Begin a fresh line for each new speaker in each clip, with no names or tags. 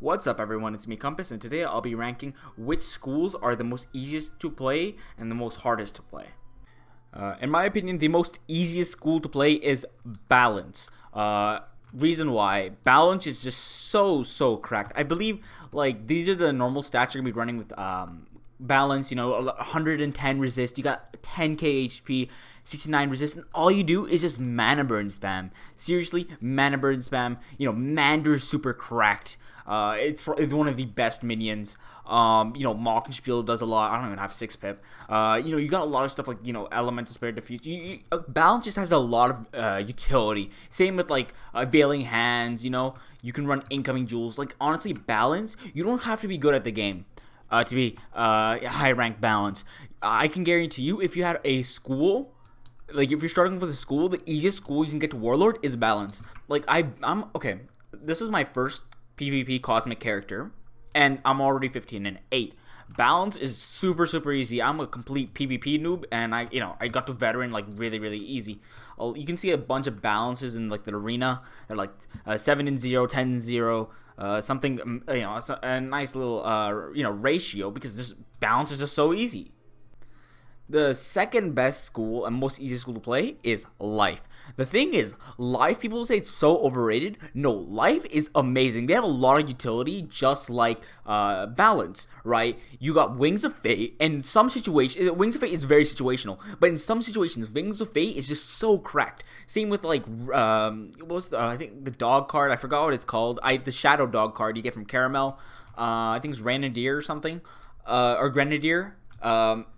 What's up everyone, it's me Compass, and today I'll be ranking which schools are the most easiest to play and the most hardest to play. In my opinion, the most easiest school to play is Balance. Reason why, Balance is just so cracked. I believe like these are the normal stats you're going to be running with Balance, 110 resist, you got 10k HP, 69 resist, and all you do is just mana burn spam. Seriously, mana burn spam. Mander's super cracked. It's one of the best minions. Mockenspiel does a lot. I don't even have 6 pip. You got a lot of stuff like, Elemental Spirit Diffuse. Balance just has a lot of utility. Same with like Veiling Hands, you can run incoming jewels. Like honestly, Balance, you don't have to be good at the game to be high rank Balance. I can guarantee you, if you had a school, like if you're starting with a school, the easiest school you can get to Warlord is Balance. Like I'm okay. This is my first PvP Cosmic character, and I'm already 15 and 8. Balance is super easy. I'm a complete PvP noob, and I got to veteran like really easy. You can see a bunch of balances in like the arena. They're like 7-0, 10-0. Something, a nice little ratio, because this Balance is just so easy. The second best school and most easiest school to play is Life. The thing is, Life, people say it's so overrated. No, Life is amazing. They have a lot of utility, just like Balance, right? You got Wings of Fate, and some situations, Wings of Fate is very situational, but in some situations, Wings of Fate is just so cracked. Same with like, what was I think the dog card? I forgot what it's called. The Shadow Dog card you get from Caramel. I think it's Grenadier or something, or Grenadier.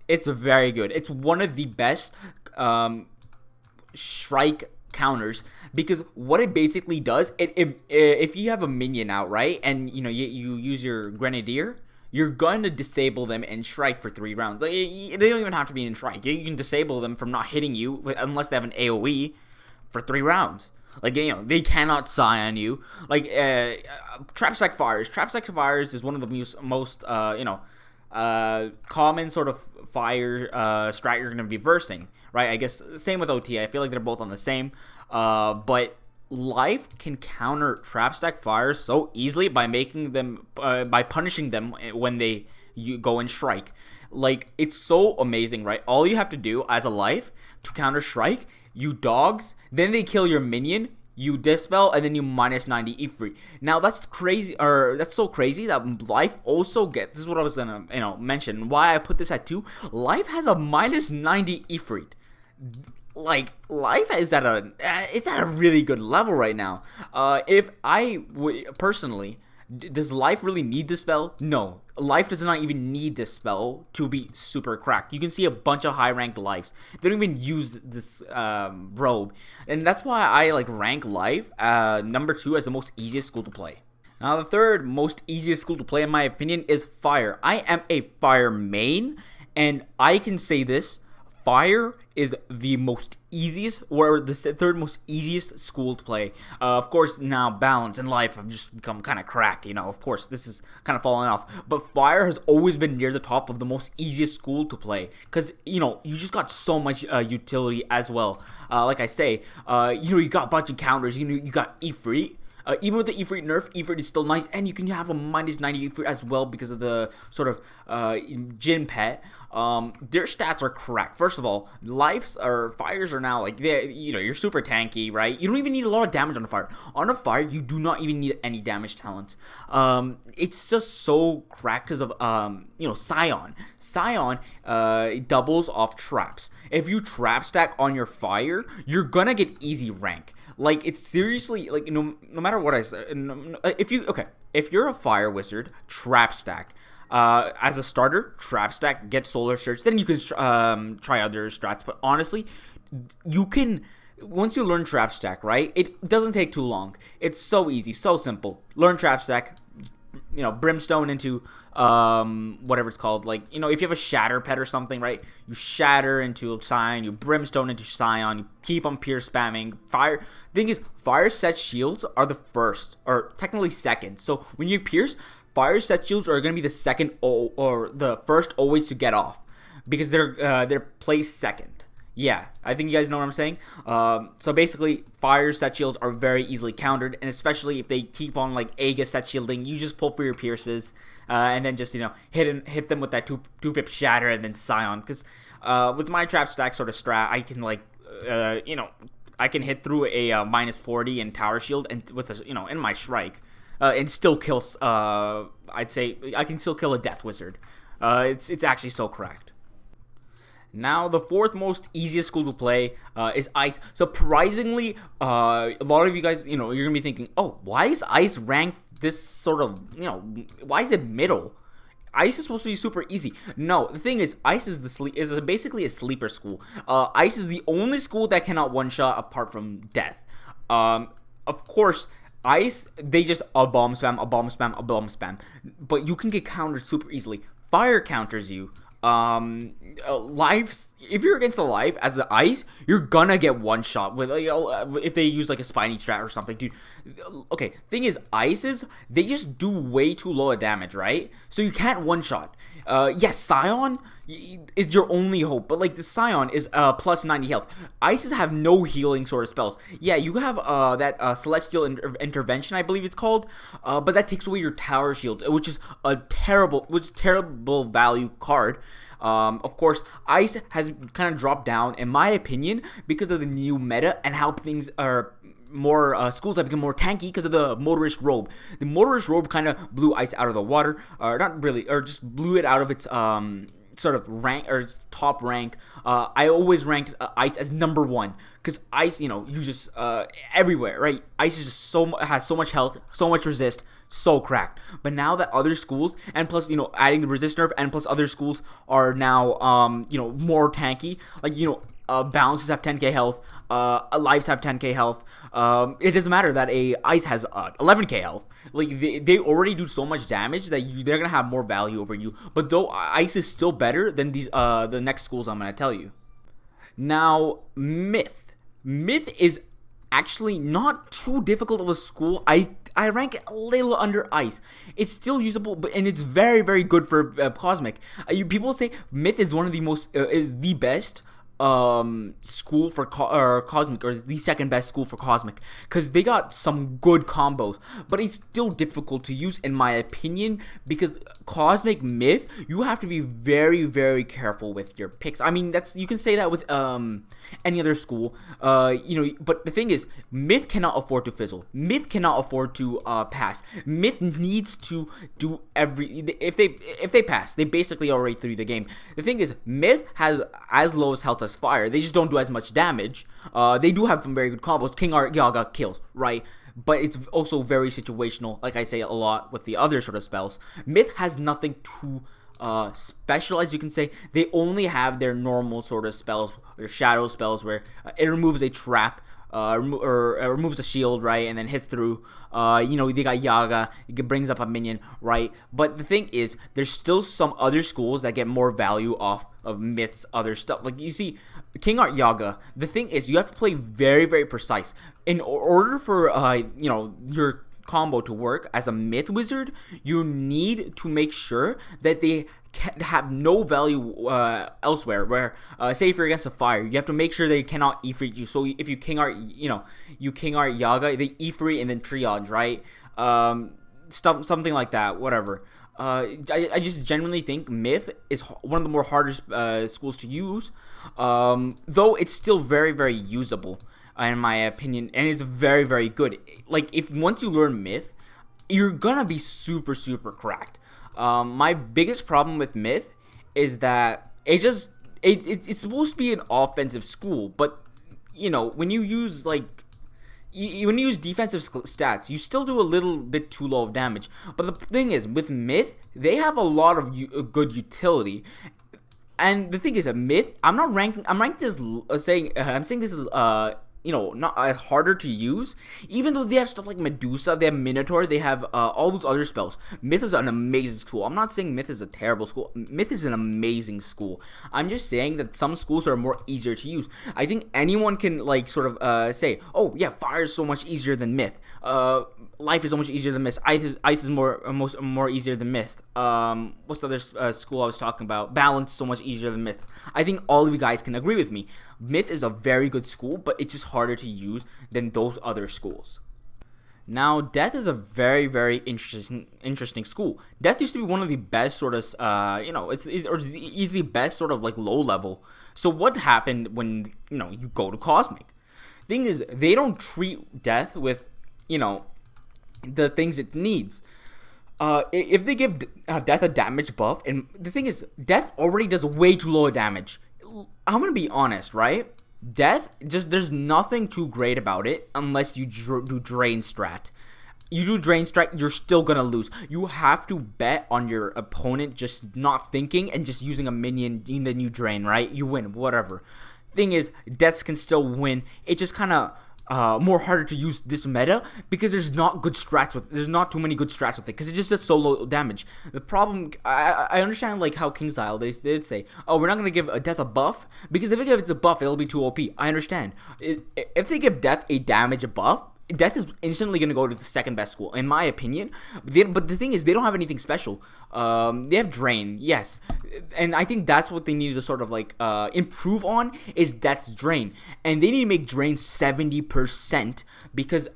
It's very good. It's one of the best Shrike counters, because what it basically does, if you have a minion out, right, and you use your Grenadier, you're going to disable them in Shrike for 3 rounds. Like, they don't even have to be in Shrike. You can disable them from not hitting you unless they have an AoE for 3 rounds. Like, they cannot sigh on you. Like, Trap Stack Fires. Trap Stack Fires is one of the most common sort of fire strat you're going to be versing, right? I guess same with OT. I feel like they're both on the same, but Life can counter Trap Stack Fires so easily by making them by punishing them when you go in Shrike. Like, it's so amazing, right? All you have to do as a Life to counter Shrike, you dogs, then they kill your minion, you dispel, and then you minus 90 Ifrit. Now that's crazy, or that's so crazy that Life also gets. This is what I was gonna mention. Why I put this at 2. Life has a minus 90 Ifrit. Like, Life is at a really good level right now. If I personally, does Life really need this spell? No. Life does not even need this spell to be super cracked. You can see a bunch of high ranked Lives. They don't even use this robe. And that's why I rank Life number 2 as the most easiest school to play. Now the third most easiest school to play in my opinion is Fire. I am a Fire main, and I can say this. Fire is the most easiest, or the third most easiest school to play. Of course, now Balance and Life have just become kind of cracked, Of course, this is kind of falling off. But Fire has always been near the top of the most easiest school to play. Because, you just got so much utility as well. Like I say, you got a bunch of counters. You got Ifrit. Even with the Ifrit nerf, Ifrit is still nice, and you can have a minus 90 Ifrit as well because of the sort of Jin pet. Their stats are correct. First of all, Fires are now you're super tanky, right? You don't even need a lot of damage on a Fire. On a Fire, you do not even need any damage talents. It's just so cracked because of Scion. Scion doubles off traps. If you trap stack on your Fire, you're gonna get easy rank. Like, it's seriously, no matter what I say, if you're a Fire Wizard, trap stack. As a starter, trap stack, get Solar Surge, then you can try other strats. But honestly, you can, once you learn trap stack, right, it doesn't take too long. It's so easy, so simple. Learn trap stack, Brimstone into whatever it's called, if you have a Shatter pet or something, right, you Shatter into Scion, you Brimstone into Scion, you keep on Pierce spamming. Fire, thing is, Fire set shields are the first, or technically second. So when you Pierce, Fire set shields are going to be the second or the first always to get off, because they're placed second. Yeah, I think you guys know what I'm saying. So basically, fire set shields are very easily countered, and especially if they keep on like Aegis set shielding, you just pull for your pierces, and then just hit them with that two pip shatter and then Scion. Because with my trap stack sort of strat, I can I can hit through a minus 40 and tower shield and with in my Shrike, and still kill. I'd say I can still kill a Death Wizard. It's actually so cracked. Now, the fourth most easiest school to play is Ice. Surprisingly, a lot of you guys, you're going to be thinking, oh, why is Ice ranked this sort of, why is it middle? Ice is supposed to be super easy. No, the thing is, Ice is basically a sleeper school. Ice is the only school that cannot one-shot apart from death. Of course, Ice, they just a bomb spam, a bomb spam, a bomb spam. But you can get countered super easily. Fire counters you. Life, if you're against a life as an Ice, you're gonna get one shot with if they use like a spiny strat or something, dude. Okay, thing is, Ices, they just do way too low a damage, right? So you can't one shot. Yes, Scion is your only hope, but like the Scion is plus 90 health. Ices have no healing sort of spells. Yeah, you have that Celestial Intervention, I believe it's called, but that takes away your tower shields, which is a terrible value card. Of course, Ice has kind of dropped down, in my opinion, because of the new meta and how things are. More schools have become more tanky because of the Motorist Robe. The Motorist Robe kind of blew Ice out of the water, or not really, or just blew it out of its sort of rank or its top rank. I always ranked Ice as number 1 because Ice, you just everywhere, right? Ice is just has so much health, so much resist, so cracked. But now that other schools, and plus adding the resist nerf, and plus other schools are now more tanky, like balances have 10k health, lives have 10k health. It doesn't matter that a Ice has 11k health. Like they already do so much damage that they're gonna have more value over you. But though Ice is still better than these the next schools I'm gonna tell you. Now, Myth is actually not too difficult of a school. I rank it a little under Ice. It's still usable, and it's very, very good for Cosmic. People say Myth is one of the is the best school for Cosmic, or the second best school for Cosmic, because they got some good combos, but it's still difficult to use in my opinion, because Cosmic Myth, you have to be very, very careful with your picks. I mean, you can say that with any other school, but the thing is, Myth cannot afford to fizzle. Myth cannot afford to pass. Myth needs to do if they pass, they basically already threw the game. The thing is, Myth has as low as health as Fire. They just don't do as much damage. They do have some very good combos. King Art Yaga kills, right? But it's also very situational, like I say a lot with the other sort of spells. Myth has nothing too special, as you can say. They only have their normal sort of spells, or shadow spells, where it removes a trap, or removes a shield, right, and then hits through. They got Yaga, it brings up a minion, right? But the thing is, there's still some other schools that get more value off of Myth's other stuff. Like, you see, King Art Yaga, the thing is, you have to play very, very precise. In order for, your combo to work as a Myth Wizard, you need to make sure that they have no value elsewhere. Where say if you're against a Fire, you have to make sure they cannot Ifrit you. So if you King Art, you King Art Yaga, they Ifrit and then triage, right? Something like that. Whatever. I just genuinely think Myth is one of the more hardest schools to use, though it's still very, very usable in my opinion, and it's very, very good. Like, if once you learn Myth, you're gonna be super, super cracked. My biggest problem with Myth is that it's supposed to be an offensive school, but when you use when you use defensive stats, you still do a little bit too low of damage. But the thing is, with Myth, they have a lot of good utility. And the thing is, a Myth, I'm saying this is not harder to use, even though they have stuff like Medusa, they have Minotaur, they have all those other spells. Myth is an amazing school. I'm not saying Myth is a terrible school. Myth is an amazing school. I'm just saying that some schools are more easier to use. I think anyone can say, oh yeah, Fire is so much easier than Myth. Life is so much easier than Myth. Ice is more easier than Myth. What's the other school I was talking about? Balance is so much easier than Myth. I think all of you guys can agree with me. Myth is a very good school, but it's just harder to use than those other schools. Now, Death is a very, very interesting school. Death used to be one of the best sort of, it's the easy best sort of like low level. So what happened when, you go to Cosmic? Thing is, they don't treat Death with, the things it needs. If they give Death a damage buff, and the thing is, Death already does way too low damage. I'm gonna be honest, right? Death, there's nothing too great about it unless you do Drain Strat. You do Drain Strat, you're still gonna lose. You have to bet on your opponent just not thinking and just using a minion in the new Drain, right? You win, whatever. Thing is, Deaths can still win. It just kind of more harder to use this meta because there's not too many good strats with it because it just does so low damage. The problem, I understand like how King's Isle they'd say, oh, we're not gonna give a Death a buff because if they give it a buff, it'll be too OP. I understand. If they give Death a damage buff, Death is instantly going to go to the second best school, in my opinion. But the thing is, they don't have anything special. They have Drain, yes. And I think that's what they need to sort of like improve on is Death's Drain. And they need to make Drain 70% because,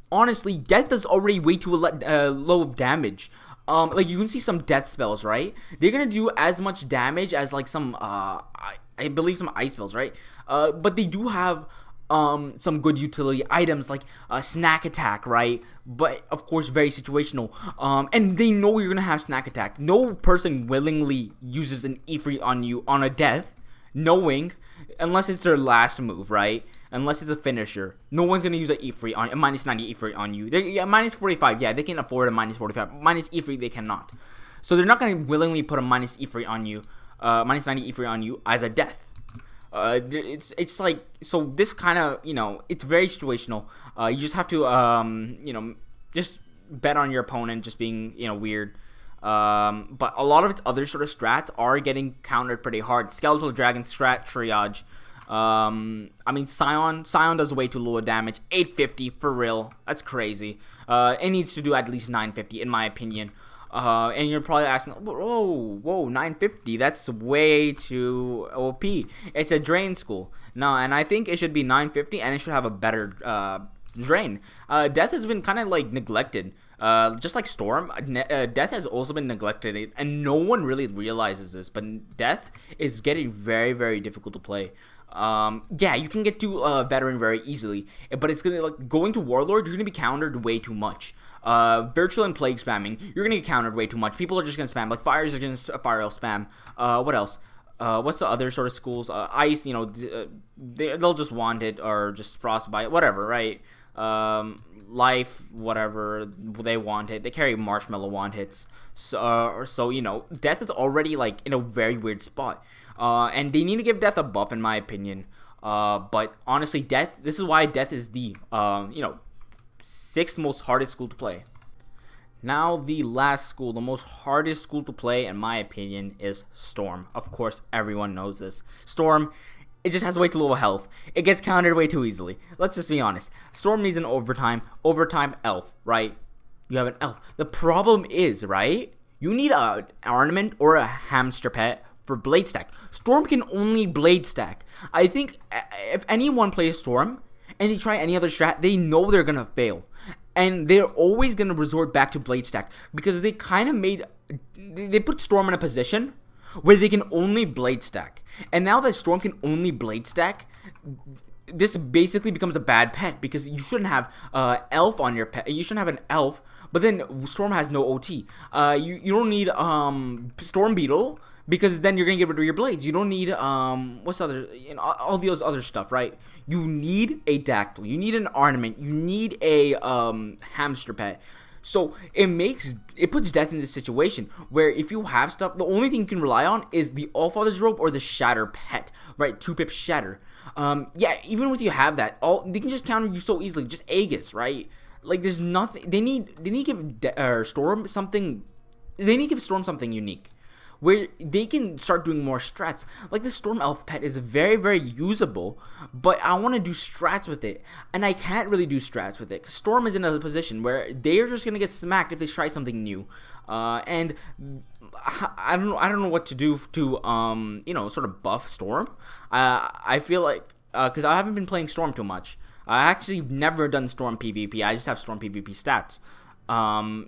honestly, Death is already way too low of damage. Like, you can see some Death spells, right? They're going to do as much damage as, like, some, I believe some Ice spells, right? But they do have some good utility items like Snack Attack, right? But of course very situational, and they know you're gonna have Snack Attack. No person willingly uses an Ifrit on you on a Death knowing, unless it's their last move, right? Unless it's a finisher, no one's gonna use a Ifrit on a minus 90 Ifrit on you. Minus 45, yeah, they can afford a minus 45. Minus Ifrit they cannot, so they're not gonna willingly put a minus Ifrit on you, minus 90 Ifrit on you as a Death. It's like, so this kind of, it's very situational. You just have to, just bet on your opponent just being, weird. But a lot of its other sort of strats are getting countered pretty hard. Skeletal Dragon strat, Triage. I mean, Scion does way too low damage. 850 for real. That's crazy. It needs to do at least 950 in my opinion. And you're probably asking, whoa, 950, that's way too OP. It's a Drain school. No, and I think it should be 950, and it should have a better Drain. Death has been kind of like neglected. Just like Storm, Death has also been neglected, and no one really realizes this, but Death is getting very, very difficult to play. Yeah, you can get to Veteran very easily, but it's gonna, like, going to Warlord, you're gonna be countered way too much. Virtual and Plague spamming, you're gonna get countered way too much. People are just gonna spam, like Fires are gonna Fire spam. What else? What's the other sort of schools? Ice, they'll just want it, or just Frostbite, whatever, right? Life, whatever, they want it. They carry Marshmallow want hits. So Death is already like in a very weird spot. And they need to give Death a buff, in my opinion. But honestly, this is why Death is the 6th most hardest school to play. Now, the last school, the most hardest school to play, in my opinion, is Storm. Of course, everyone knows this. Storm, it just has way too low health. It gets countered way too easily. Let's just be honest. Storm needs an overtime elf, right? You have an elf. The problem is, right, you need an ornament or a hamster pet for Blade Stack. Storm can only Blade Stack. I think if anyone plays Storm and they try any other strat, they know they're gonna fail. And they're always gonna resort back to Blade Stack because they kind of they put Storm in a position where they can only Blade Stack. And now that Storm can only Blade Stack, this basically becomes a bad pet because you shouldn't have elf on your pet. You shouldn't have an elf, but then Storm has no OT. You don't need Storm Beetle, because then you're gonna get rid of your blades. You don't need what's other, all those other stuff, right? You need a Dactyl, you need an ornament, you need a hamster pet. So it puts Death in this situation where if you have stuff, the only thing you can rely on is the Allfather's Robe or the Shatter pet, right? 2-pip Shatter. Yeah, even if you have that, they can just counter you so easily. Just Aegis, right? Like, there's nothing. They need to give Storm something. They need to give Storm something unique, where they can start doing more strats. Like, the Storm Elf pet is very, very usable, but I want to do strats with it, and I can't really do strats with it, because Storm is in a position where they're just going to get smacked if they try something new, and I don't know what to do to, sort of buff Storm. I feel like because I haven't been playing Storm too much. I actually never done Storm PvP. I just have Storm PvP stats.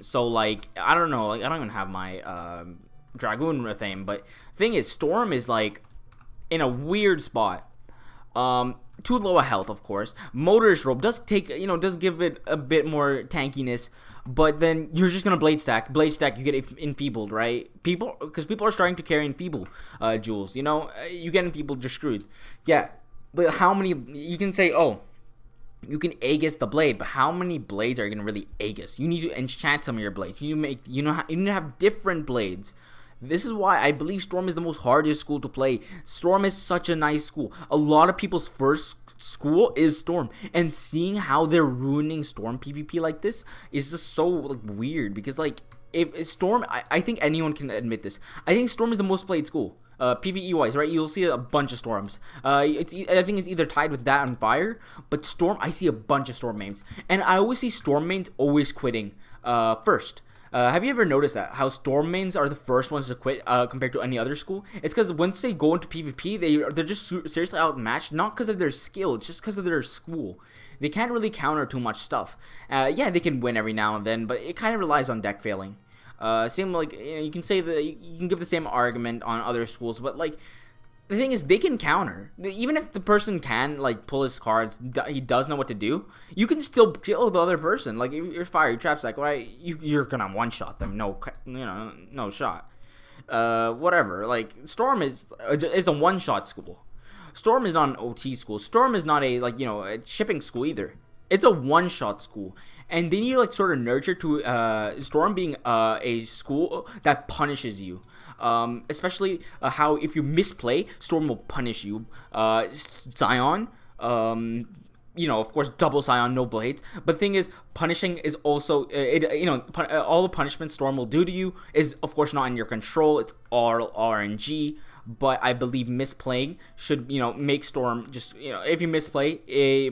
So like I don't know, like I don't even have my Dragoon thing. But thing is, Storm is like in a weird spot. Too low a health, of course. Motorist Robe does take, does give it a bit more tankiness, but then you're just gonna Blade Stack. Blade Stack, you get enfeebled, right? Because people are starting to carry enfeeble jewels. You get enfeebled, you're screwed. Yeah, but how many? You can say, oh, you can Aegis the blade, but how many blades are you gonna really Aegis? You need to enchant some of your blades. You need to have different blades. This is why I believe Storm is the most hardest school to play. Storm is such a nice school. A lot of people's first school is Storm, and seeing how they're ruining Storm PvP like this is just so like weird. Because like if Storm, I think anyone can admit this. I think Storm is the most played school. PvE wise, right? You'll see a bunch of Storms. I think it's either tied with that and Fire, but Storm, I see a bunch of Storm mains, and I always see Storm mains always quitting first. Have you ever noticed that how Storm mains are the first ones to quit compared to any other school? It's because once they go into PvP, they're just seriously outmatched, not because of their skill, it's just because of their school. They can't really counter too much stuff. Yeah, they can win every now and then, but it kind of relies on deck failing. Same like you can say that you can give the same argument on other schools, but like the thing is they can counter. Even if the person can like pull his cards, he does know what to do. You can still kill the other person. Like if you're Fire, you trap stack, right? You're gonna one shot them. No shot. Whatever. Like Storm is a one shot school. Storm is not an OT school. Storm is not a shipping school either. It's a one shot school. And then you like sort of nurture to Storm being a school that punishes you. Especially how if you misplay, Storm will punish you. Scion, of course, double Scion, no blades. But the thing is, punishing is also, all the punishment Storm will do to you is, of course, not in your control. It's all RNG. But I believe misplaying should, make Storm just, if you misplay,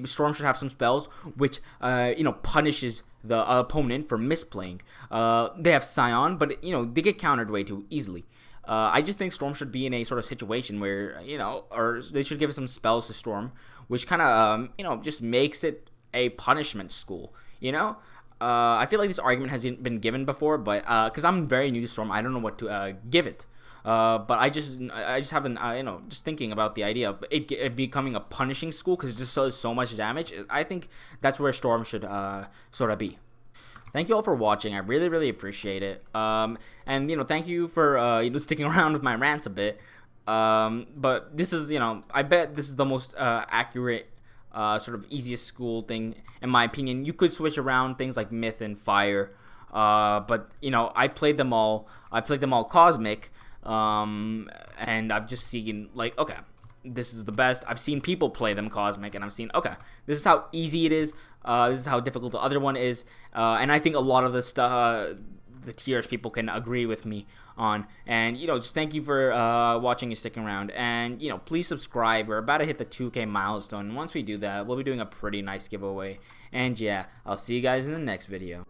Storm should have some spells which, punishes the opponent for misplaying. They have Scion, but, they get countered way too easily. I just think Storm should be in a sort of situation where, or they should give some spells to Storm, which kind of, just makes it a punishment school, I feel like this argument has been given before, but because I'm very new to Storm, I don't know what to give it. But I just haven't, just thinking about the idea of it becoming a punishing school because it just does so much damage. I think that's where Storm should sort of be. Thank you all for watching. I really, really appreciate it. And thank you for sticking around with my rants a bit. But this is, I bet this is the most accurate, sort of easiest school thing in my opinion. You could switch around things like Myth and Fire, but I played them all. I played them all Cosmic. And I've just seen like, okay, this is the best. I've seen people play them Cosmic, and I've seen, okay, this is how easy it is. This is how difficult the other one is. And I think a lot of the stuff, the tiers people can agree with me on. And just thank you for watching and sticking around. And please subscribe. We're about to hit the 2K milestone. Once we do that, we'll be doing a pretty nice giveaway. And yeah, I'll see you guys in the next video.